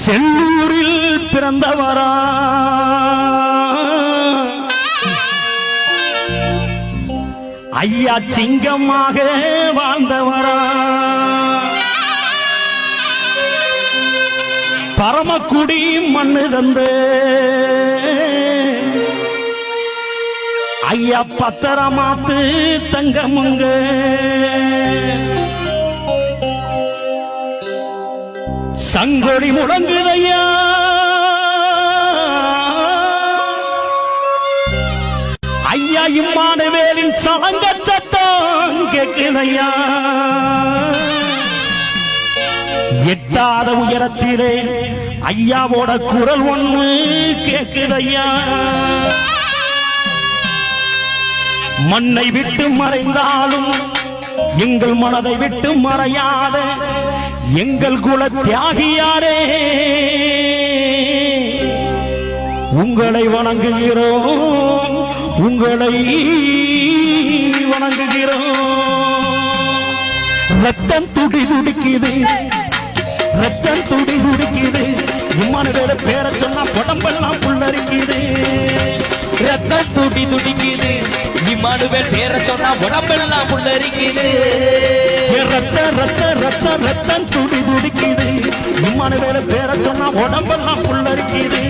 செல்லூரில் பிறந்தவரா ஐயா சிங்கமாக வாழ்ந்தவரா பரமக்குடி மண்ணு தந்து ஐயா பத்திரமாத்து தங்கமுங்க சங்கொடி முழங்குதையா ஐயா இம்மானுவேலின் சலங்க சத்தம் கேட்குதையா எட்டாத உயரத்திலே ஐயாவோட குரல் ஒண்ணு கேட்குதையா மண்ணை விட்டு மறைந்தாலும் எங்கள் மனதை விட்டு மறையாத எங்கள் குல தியாகியாரே உங்களை வணங்குகிறோம் உங்களை வணங்குகிறோம் ரத்தம் துடி துடிக்குது ரத்தம் துடி துடிக்குது இம்மானுவேல பேரை சொன்னா உடம்பெல்லாம் புல்லரிக்குது ரத்தம் துடி துடிக்குது இம்மானுவேல் பேரை சொன்னா உடம்பெல்லாம் புல்லரிக்குது ரத்த ரத்த ரத்த ரத்தம் துடி துடிக்குது இம்மானுவேல பேரை சொன்னா உடம்பெல்லாம் புல்லரிக்குது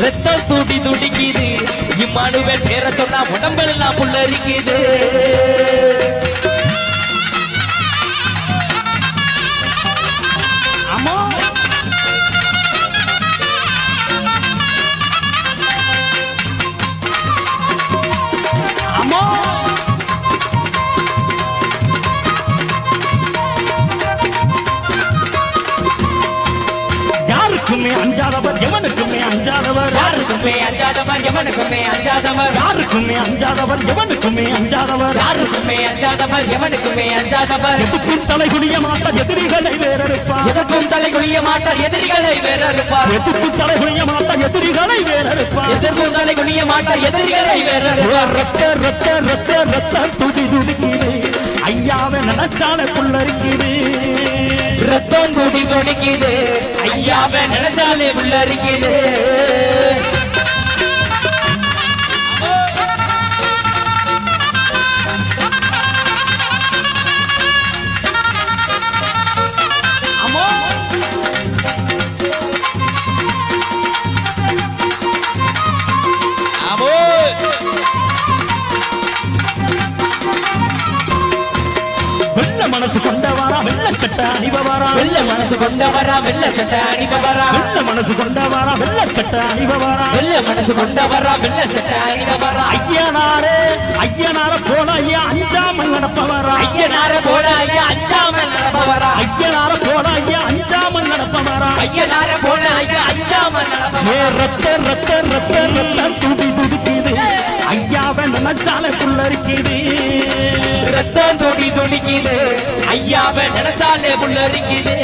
ரத்தம் துடி துடிக்குது இம்மானுவேல் பேரை சொன்னா உடம்பெல்லாம் புல்லரிக்குது அஞ்சாதவர் எவனுக்குமே அஞ்சாதவர் யாருக்குமே அஞ்சாதவர் எவனுக்குமே அஞ்சாதவர் யாருக்குமே அஞ்சாதவர் எவனுக்குமே அஞ்சாதவர் யாருக்குமே அஞ்சாதவர் எவனுக்குமே அஞ்சாதவர் எதுக்கும் தலை குனிய மாட்டார் எதிரிகளை வேறறுப்பார் எதுக்கும் தலை குனிய மாட்டார் எதிரிகளை வேறறுப்பார் எதுக்கும் தலை குனிய மாட்டார் எதிரிகளை வேறறுப்பார் எதுக்கும் தலை குனிய மாட்டார் எதிரிகளை வேறறுப்பார் ரத்த ரத்த ரத்த ரத்த துடி துடிக்குது ஐயாவை நினைச்சாலே புல்லரிக்குது ரத்தம் துடி துடிக்குது ஐயாவை நினைச்சாலே புல்லரிக்குது மனசு கொண்டவரா வெள்ள சட்ட அணிபவரா வெள்ள மனசு கொண்டவரா வெள்ள சட்ட அணிபவரா வெள்ள மனசு கொண்டவரா வெள்ள சட்ட அணிபவரா வெள்ள மனசு கொண்டவரா வெள்ள சட்ட அணிபவரா ஐயனார போல ஐயா அஞ்சாமல் நடப்பவரா ஐயனார போல ஐயா அஞ்சாமல் நடப்பவரா ஐயனார போல ஐயா அஞ்சாமல் நடப்பவரா ஐயனார போல ஐயா அஞ்சாமல் நடப்பவரா ரத்த ரத்த ரத்த ரத்த துடி துடிக்குது ஐயாவை நினைச்சாலே புல்லரிக்குது ரத்தம் துடி துடிக்குது ஐயாவை நினைச்சாலே புல்லரிக்குது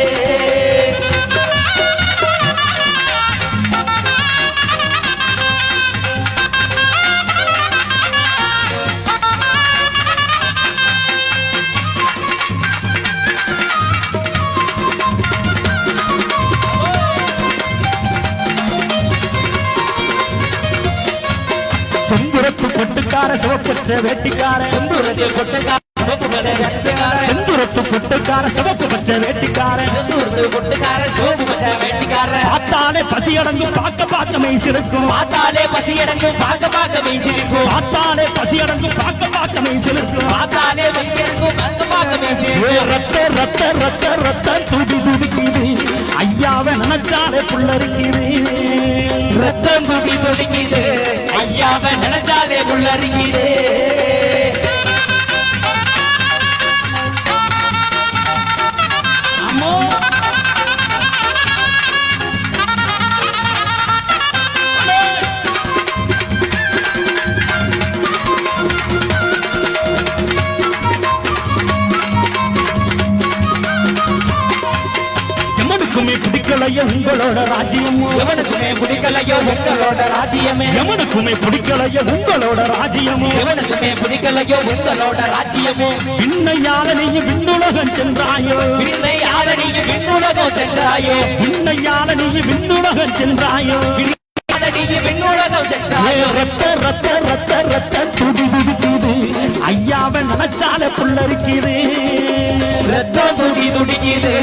செந்துரத்து பொட்டுக்கார சிவப்பச்ச வேட்டிக்கார செந்துரத்து பொட்டுக்கார செந்துரத்து பொட்டுக்கார சிவப்பு பச்சை வேட்டிக்கார செந்துரத்து பொட்டுக்கார சிவப்பு பச்சை வேட்டிக்கார பார்த்தாலே பசி அடங்கும் பார்க்க மெய்சிருக்கும் பார்த்தாலே பசி அடங்கும் பார்க்க மெய்சிருக்கும் பார்த்தாலே பசி அடங்கும் பார்க்க மெய்சிருக்கும் பார்த்தாலே பசி அடங்கும் பார்க்க மெய்சிருக்கும் ரத்த ரத்த ரத்த ரத்த துடி துடிக்குது ஐயாவை நினைச்சாலே புல்லரிக்குது ரத்தம் துடி துடிக்குது ஐயாவை நினைச்சாலே புல்லரிக்குது பிடிக்கலையோ உங்களோட ராஜ்யமோ எவனுக்குமே பிடிக்கலையோ உங்களோட ராஜ்யமே எவனுக்குமே பிடிக்கலையோ உங்களோட ராஜ்யமோ எவனுக்குமே பிடிக்கலையோ உங்களோட ராஜ்யமோ பின்னையால நீ விண்ணுலகம் சென்றாயோ பின்னையால நீ விண்ணுலகம் விண்ணுலகம் சென்றாயோ இன்னையால நீ விண்ணுலகம் சென்றாயோ நீ விண்ணுலகம் சென்றாயோ ரத்த ரத்த ரத்த ரத்த துடி துடிக்குது ஐயாவை நினைச்சால புல்லரிக்குது ரத்தம் துடி துடிக்குது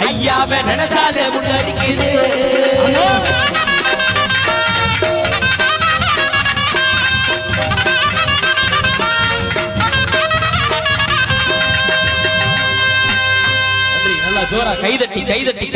ஐயாவை நினைச்சாலே உள்ளடிக்குது நல்லா ஜோரா கைதட்டி கைதட்டி கை